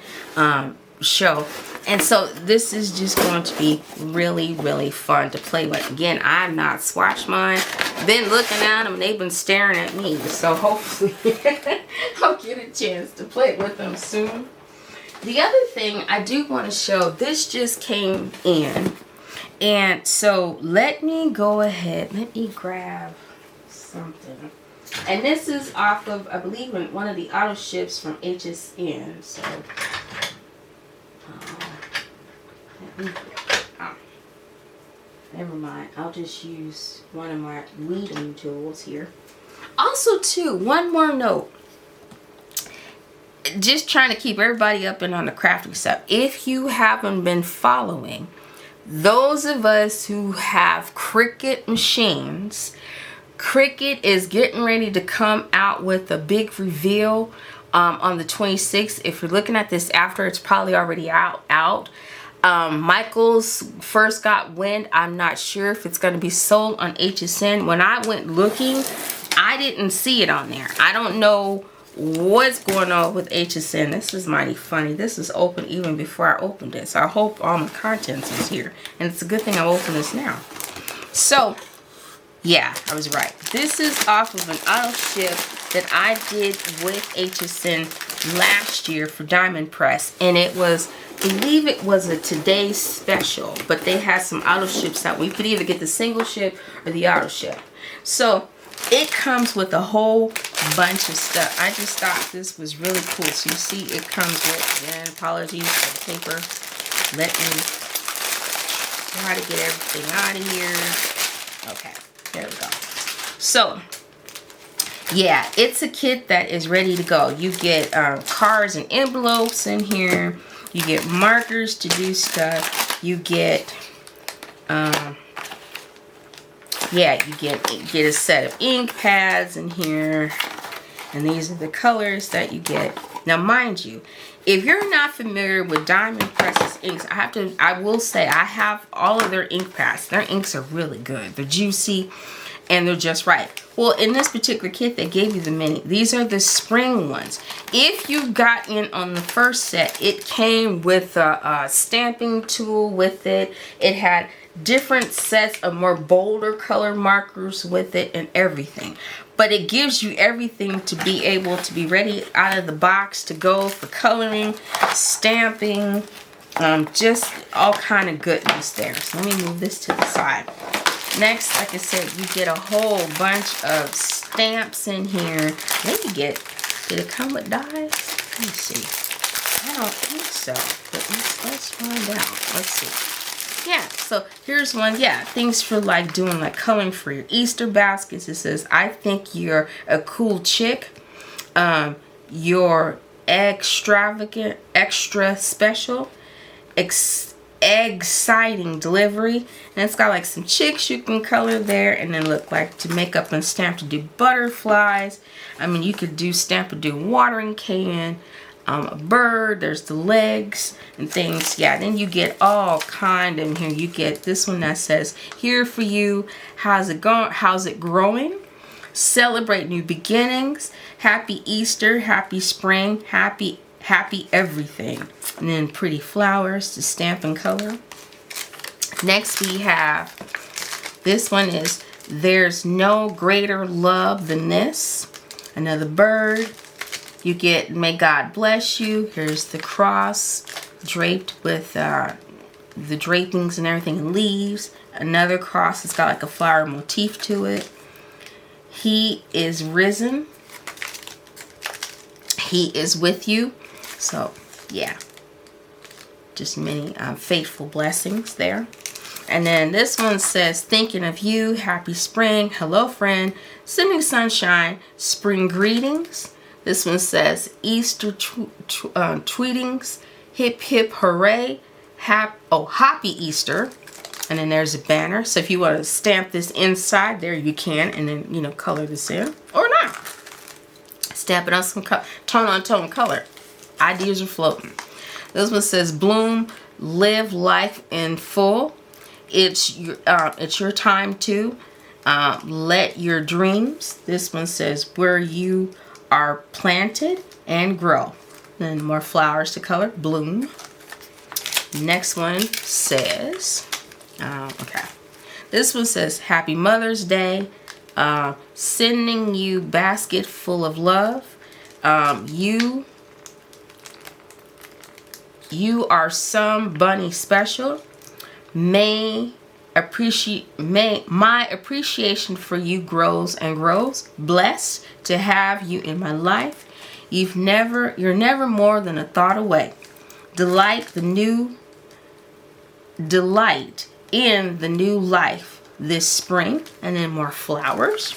show. And so this is just going to be really, really fun to play with. Again, I've not swatched mine. Been looking at them and they've been staring at me. So hopefully I'll get a chance to play with them soon. The other thing I do want to show, this just came in. And so let me go ahead. Let me grab something. And this is off of, I believe, one of the auto ships from HSN. So, never mind. I'll just use one of my weeding tools here. Also, too, one more note. Just trying to keep everybody up and on the crafting stuff. If you haven't been following, those of us who have Cricut machines, Cricut is getting ready to come out with a big reveal on the 26th. If you're looking at this after, it's probably already out. Michael's first got wind. I'm not sure if it's going to be sold on HSN. When I went looking, I didn't see it on there. I don't know what's going on with HSN. This is mighty funny. This is open even before I opened it. So I hope all my contents is here. And it's a good thing I opened this now. So yeah, I was right. This is off of an auto ship that I did with HSN last year for Diamond Press. And it was, I believe it was a today's special. But they had some auto ships that we could either get the single ship or the auto ship. So it comes with a whole bunch of stuff. I just thought this was really cool. So you see it comes with, and apologies for the paper. Let me try to get everything out of here. Okay. There we go. So, yeah, it's a kit that is ready to go. You get cards and envelopes in here. You get markers to do stuff. You get, yeah, you get a set of ink pads in here. And these are the colors that you get. Now, mind you, if you're not familiar with Diamond Press's inks, I will say I have all of their ink pads. Their inks are really good. They're juicy and they're just right. Well, in this particular kit, they gave you the mini. These are the spring ones. If you got in on the first set, it came with a stamping tool with it. It had different sets of more bolder color markers with it and everything. But it gives you everything to be able to be ready out of the box to go for coloring, stamping, just all kind of goodness there. So let me move this to the side. Next, like I said, you get a whole bunch of stamps in here. Maybe did it come with dies? Let me see. I don't think so, but let's find out. Let's see. Yeah, so here's one. Yeah, things for like doing like coloring for your Easter baskets. It says, I think you're a cool chick. You're extravagant, extra special, exciting delivery. And it's got like some chicks you can color there, and then look like to make up and stamp to do butterflies. I mean, you could do stamp to do watering can, a bird, there's the legs and things. Yeah, then you get all kind of here. You get this one that says, here for you, how's it going, how's it growing, celebrate new beginnings, happy Easter, happy spring, happy everything. And then pretty flowers to stamp and color. Next we have, this one is, there's no greater love than this. Another bird. You get, may God bless you. Here's the cross draped with the drapings and everything, and leaves. Another cross, it's got like a flower motif to it. He is risen. He is with you. So yeah, just many faithful blessings there. And then this one says, thinking of you, happy spring, hello friend, sending sunshine, spring greetings. This one says, Easter tweetings, hip hip hooray, happy Easter. And then there's a banner. So if you want to stamp this inside there, you can, and then, you know, color this in or not. Stamp it on some tone on tone color. Ideas are floating. This one says, bloom, live life in full. It's your time to let your dreams. This one says, where you are planted and grow. Then more flowers to color, bloom. Next one says, okay, this one says, happy Mother's Day, sending you basket full of love. You are some bunny special. My appreciation for you grows and grows. Blessed to have you in my life. You're never more than a thought away. Delight in the new life this spring. And then more flowers.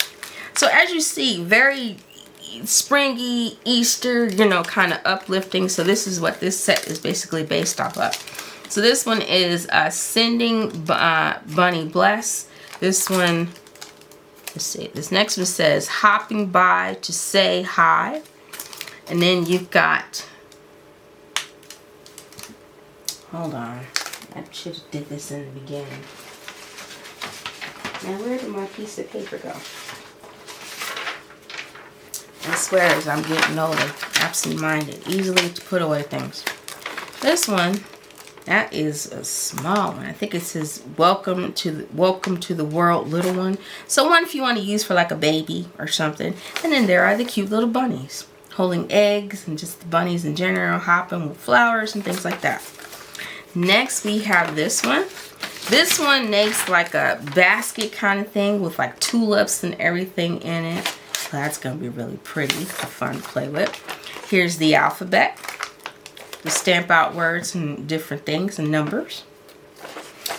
So as you see, very springy, Easter, you know, kind of uplifting. So this is what this set is basically based off of. So this one is sending bunny bless. This one, let's see, this next one says hopping by to say hi. And then you've got, hold on, I should have did this in the beginning. Now where did my piece of paper go? I swear as I'm getting older, absent-minded, easily to put away things. This one, that is a small one. I think it says welcome to the world, little one. So one if you want to use for like a baby or something. And then there are the cute little bunnies holding eggs, and just the bunnies in general hopping with flowers and things like that. Next we have this one. This one makes like a basket kind of thing with like tulips and everything in it. That's going to be really pretty, fun to play with. Here's the alphabet. You stamp out words and different things and numbers.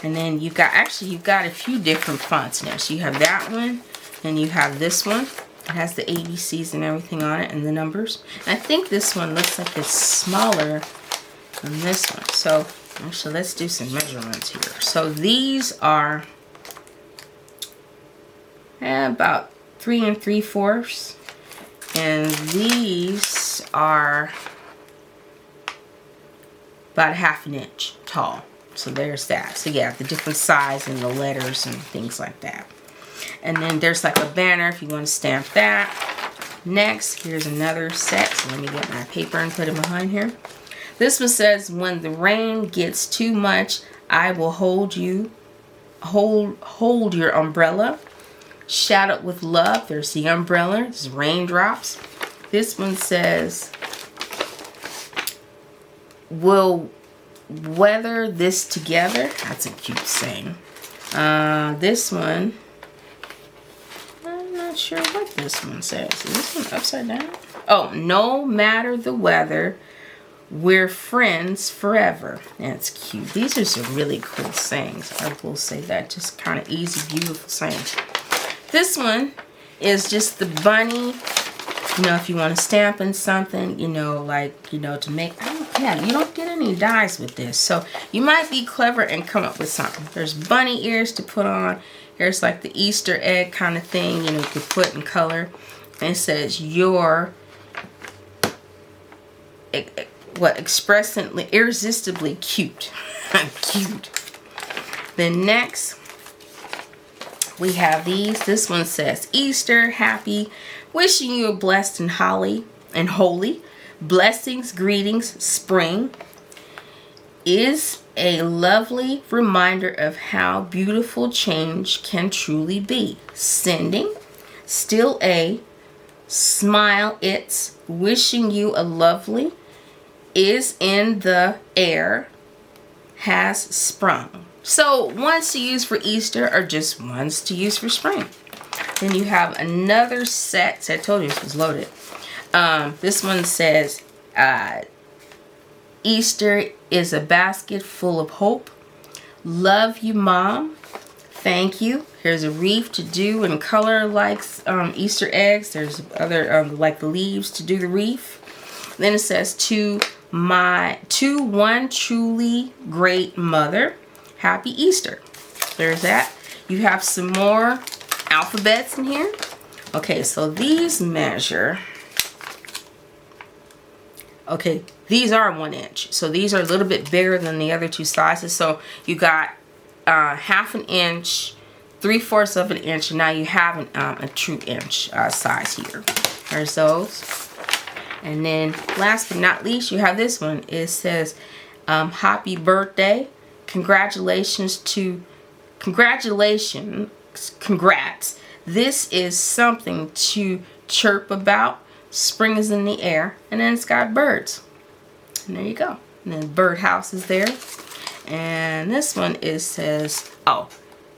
And then you've got a few different fonts now. So you have that one, and you have this one. It has the ABCs and everything on it, and the numbers. And I think this one looks like it's smaller than this one. So actually, let's do some measurements here. So these are about 3 3/4, and these are about 1/2 inch tall. So there's that. So yeah, the different size and the letters and things like that. And then there's like a banner if you want to stamp that. Next, here's another set. So let me get my paper and put it behind here. This one says, when the rain gets too much, I will hold your umbrella. Shadowed with love. There's the umbrella. There's raindrops. This one says, we'll weather this together. That's a cute saying. This one, I'm not sure what this one says. Is this one upside down? Oh, no matter the weather, we're friends forever. That's cute. These are some really cool sayings. I will say that. Just kind of easy, beautiful sayings. This one is just the bunny. You know, if you want to stamp in something, you know, like, you know, to make, yeah, you don't get any dies with this. So you might be clever and come up with something. There's bunny ears to put on. Here's like the Easter egg kind of thing, you know, you could put in color. And it says, you're, expressively, irresistibly cute. Cute. Then next, we have these. This one says, Easter, happy, wishing you a blessed and holy blessings, greetings, spring is a lovely reminder of how beautiful change can truly be. Sending, still a smile, it's wishing you a lovely, is in the air, has sprung. So ones to use for Easter are just ones to use for spring. Then you have another set. So I told you this was loaded. This one says, Easter is a basket full of hope. Love you, Mom. Thank you. Here's a wreath to do in color like Easter eggs. There's other like the leaves to do the wreath. Then it says, to one truly great mother, happy Easter. There's that. You have some more alphabets in here. Okay, so these measure, okay, these are 1 inch. So these are a little bit bigger than the other two sizes. So you got ½ an inch, 3/4 of an inch, and now you have a true inch size here. There's those. And then last but not least, you have this one. It says, happy birthday. Congrats. This is something to chirp about. Spring is in the air. And then it's got birds. And there you go. And then birdhouse is there. And this one says, oh,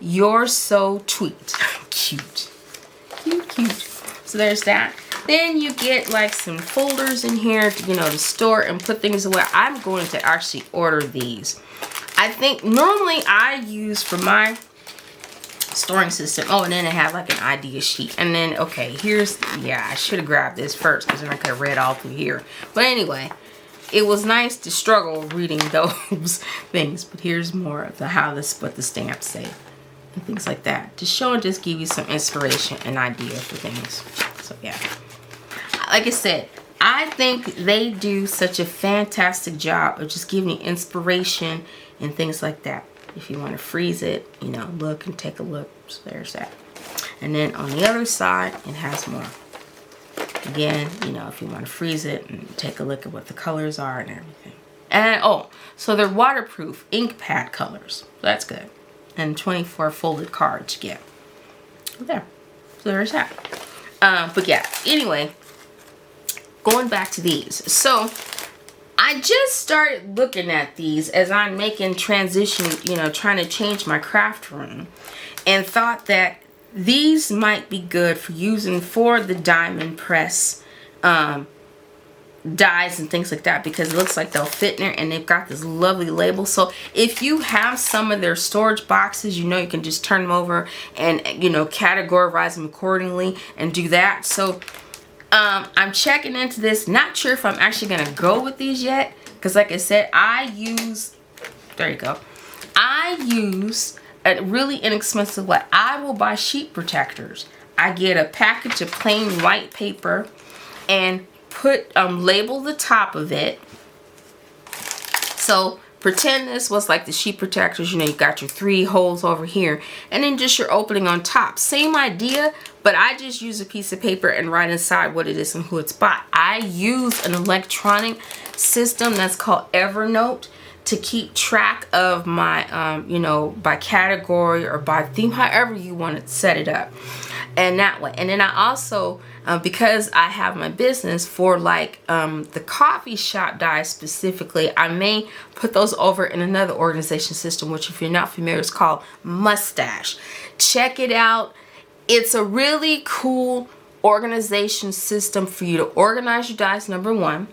you're so tweet. Cute. Cute. So there's that. Then you get like some folders in here, you know, to store and put things away. I'm going to actually order these. I think normally I use for my storing system. Oh, and then it has like an idea sheet. And then, okay, I should have grabbed this first because then I could have read all through here. But anyway, it was nice to struggle reading those things. But here's more of what the stamps say and things like that. To show and just give you some inspiration and idea for things. So yeah. Like I said, I think they do such a fantastic job of just giving you inspiration and things like that. If you want to freeze it, you know, look and take a look. So there's that. And then on the other side, it has more. Again, you know, if you want to freeze it and take a look at what the colors are and everything. And oh, so they're waterproof ink pad colors. So that's good. And 24 folded cards you get. There. So there's that. But yeah, anyway, going back to these. So I just started looking at these as I'm making transition, you know, trying to change my craft room, and thought that these might be good for using for the diamond press dies and things like that, because it looks like they'll fit in there, and they've got this lovely label. So if you have some of their storage boxes, you know, you can just turn them over and, you know, categorize them accordingly and do that. So I'm checking into this. Not sure if I'm actually going to go with these yet, because like I said, there you go. I use a really inexpensive way. I will buy sheet protectors. I get a package of plain white paper and label the top of it. So pretend this was like the sheet protectors. You know, you got your 3 holes over here, and then just your opening on top. Same idea, but I just use a piece of paper and write inside what it is and who it's by. I use an electronic system that's called Evernote to keep track of my, you know, by category or by theme, however you want to set it up. And that way. And then I also, because I have my business for like the coffee shop dies specifically, I may put those over in another organization system, which if you're not familiar, is called Mustache. Check it out. It's a really cool organization system for you to organize your dies, number one.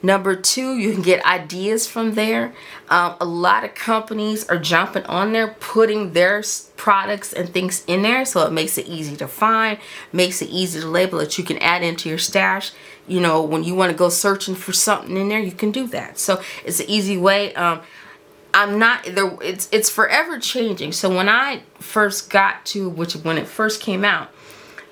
Number two, you can get ideas from there. A lot of companies are jumping on there, putting their products and things in there, so it makes it easy to find, makes it easy to label that you can add into your stash. You know, when you want to go searching for something in there, you can do that. So it's an easy way. I'm not there. It's forever changing. So when I first got to, when it first came out,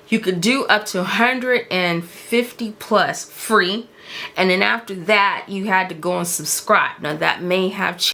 you could do up to 150 plus free. And then after that, you had to go and subscribe. Now that may have changed.